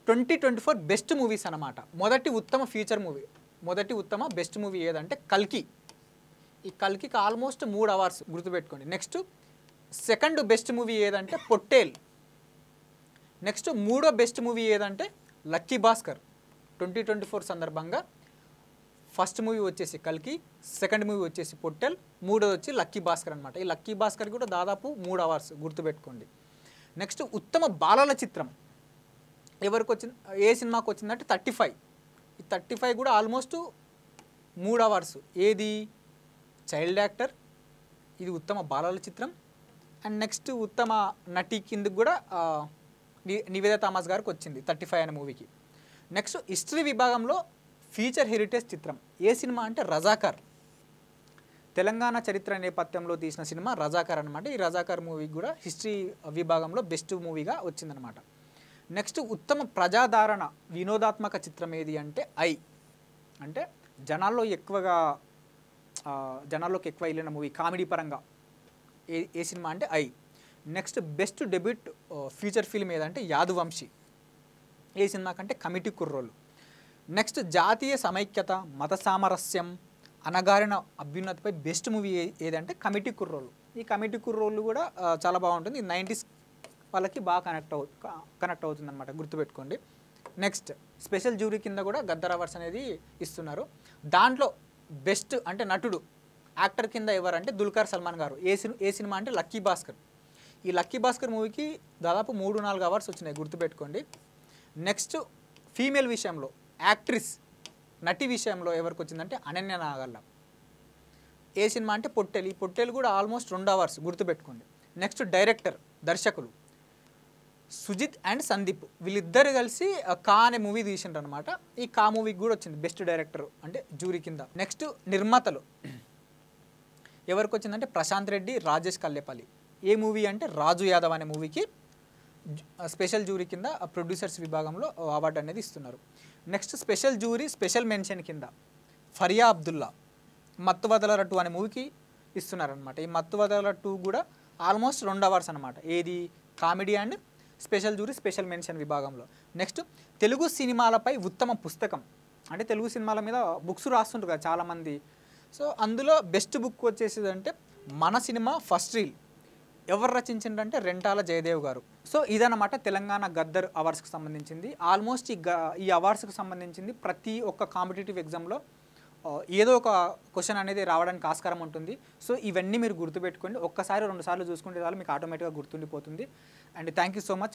2024 best movies అన్నమాట. మొదటి ఉత్తమ ఫీచర్ మూవీ, మొదటి ఉత్తమ బెస్ట్ మూవీ ఏదంటే కల్కి. ఈ కల్కికి ఆల్మోస్ట్ 3 అవార్డ్స్ గుర్తుపెట్టుకోండి. నెక్స్ట్ సెకండ్ బెస్ట్ మూవీ ఏదంటే పొట్టేల్. నెక్స్ట్ మూడో బెస్ట్ మూవీ ఏదంటే లక్కీ భాస్కర్. 2024 సందర్భంగా ఫస్ట్ మూవీ వచ్చేసి కల్కి, సెకండ్ మూవీ వచ్చేసి పొట్టెల్, మూడోది వచ్చి లక్కీ భాస్కర్ అనమాట. ఈ లక్కీ భాస్కర్ కూడా దాదాపు 3 అవార్డ్స్ గుర్తుపెట్టుకోండి. నెక్స్ట్ ఉత్తమ బాలల చిత్రం ఎవరికి వచ్చింది, ఏ సినిమాకి వచ్చిందంటే 35. ఈ 35 కూడా ఆల్మోస్ట్ 3 అవార్డ్స్. ఏది చైల్డ్ యాక్టర్, ఇది ఉత్తమ బాలల చిత్రం, అండ్ నెక్స్ట్ ఉత్తమ నటి కిందకి కూడా నివేదా థామస్ గారికి వచ్చింది 35 అనే మూవీకి. నెక్స్ట్ హిస్టరీ విభాగంలో ఫీచర్ హెరిటేజ్ చిత్రం ఏ సినిమా అంటే రజాకార్. తెలంగాణ చరిత్ర నేపథ్యంలో తీసిన సినిమా రజాకార్ అనమాట. ఈ రజాకార్ మూవీకి కూడా హిస్టరీ విభాగంలో బెస్ట్ మూవీగా వచ్చిందనమాట. నెక్స్ట్ ఉత్తమ ప్రజాదరణ వినోదాత్మక చిత్రం ఏది అంటే ఐ. అంటే జనాల్లోకి ఎక్కువ వెళ్ళిన మూవీ కామెడీ పరంగా ఏ సినిమా అంటే I. Next best debut feature film ఏదంటే యాదువంశీ. ఏ సినిమా కంటే కమిటీ కుర్రోళ్ళు. నెక్స్ట్ జాతీయ సమైక్యత, మత సామరస్యం, అనగారిన అభ్యున్నతిపై బెస్ట్ మూవీ ఏదంటే కమిటీ కుర్రోళ్ళు. ఈ కమిటీ కుర్రోళ్ళు కూడా చాలా బాగుంటుంది. 90s వాళ్ళకి బాగా కనెక్ట్ అవుతుంది అనమాట, గుర్తుపెట్టుకోండి. నెక్స్ట్ స్పెషల్ జ్యూరీ కింద కూడా గద్దర్ అవార్డ్స్ అనేది ఇస్తున్నారు. దాంట్లో బెస్ట్ అంటే నటుడు యాక్టర్ కింద ఎవరంటే దుల్కర్ సల్మాన్ గారు. ఏ సినిమా అంటే లక్కీ భాస్కర్. ఈ లక్కీ భాస్కర్ మూవీకి దాదాపు 3-4 అవార్డ్స్ వచ్చినాయి, గుర్తుపెట్టుకోండి. నెక్స్ట్ ఫీమేల్ విషయంలో యాక్ట్రెస్ నటి విషయంలో ఎవరికి వచ్చిందంటే అనన్య నాగల్ల. ఏ సినిమా అంటే పొట్టేలు. ఈ పొట్టేలు కూడా ఆల్మోస్ట్ 2 అవార్డ్స్ గుర్తుపెట్టుకోండి. నెక్స్ట్ డైరెక్టర్ దర్శకులు సుజిత్ అండ్ సందీప్, వీళ్ళిద్దరు కలిసి కా అనే మూవీ తీసిండ్రు అనమాట. ఈ కా మూవీకి కూడా వచ్చింది బెస్ట్ డైరెక్టర్ అంటే జ్యూరీ కింద. నెక్స్ట్ నిర్మాతలు ఎవరికి వచ్చిందంటే ప్రశాంత్ రెడ్డి, రాజేష్ కల్లేపల్లి. ఏ మూవీ అంటే రాజు యాదవ్ అనే మూవీకి స్పెషల్ జ్యూరీ కింద ప్రొడ్యూసర్స్ విభాగంలో అవార్డు అనేది ఇస్తున్నారు. Next special jury special mention కింద ఫరియా అబ్దుల్లా మత్తు వదలరా 2 అనే మూవీకి ఇస్తున్నారనమాట. ఈ మత్తు వదలరా 2 కూడా ఆల్మోస్ట్ 2 అవార్డ్స్ అనమాట. ఏది comedy and special jury special mention విభాగంలో. నెక్స్ట్ తెలుగు సినిమాలపై ఉత్తమ పుస్తకం అంటే తెలుగు సినిమాల మీద బుక్స్ రాస్తుంటారు కదా చాలామంది. సో అందులో బెస్ట్ బుక్ వచ్చేసి అంటే మన సినిమా ఫస్ట్ రీల్. ఎవరు రచించిందంటే రెంటాల జయదేవ్ గారు. సో ఇదన్నమాట తెలంగాణ గద్దర్ అవార్డ్స్కి సంబంధించింది. ఆల్మోస్ట్ ఈ అవార్డ్స్కి సంబంధించింది ప్రతి ఒక్క కాంపిటేటివ్ ఎగ్జామ్లో ఏదో ఒక క్వశ్చన్ అనేది రావడానికి ఆస్కారం ఉంటుంది. సో ఇవన్నీ మీరు గుర్తుపెట్టుకోండి. ఒక్కసారి 2 సార్లు చూసుకుంటే చాలు, మీకు ఆటోమేటిక్గా గుర్తుండిపోతుంది. And thank you so much.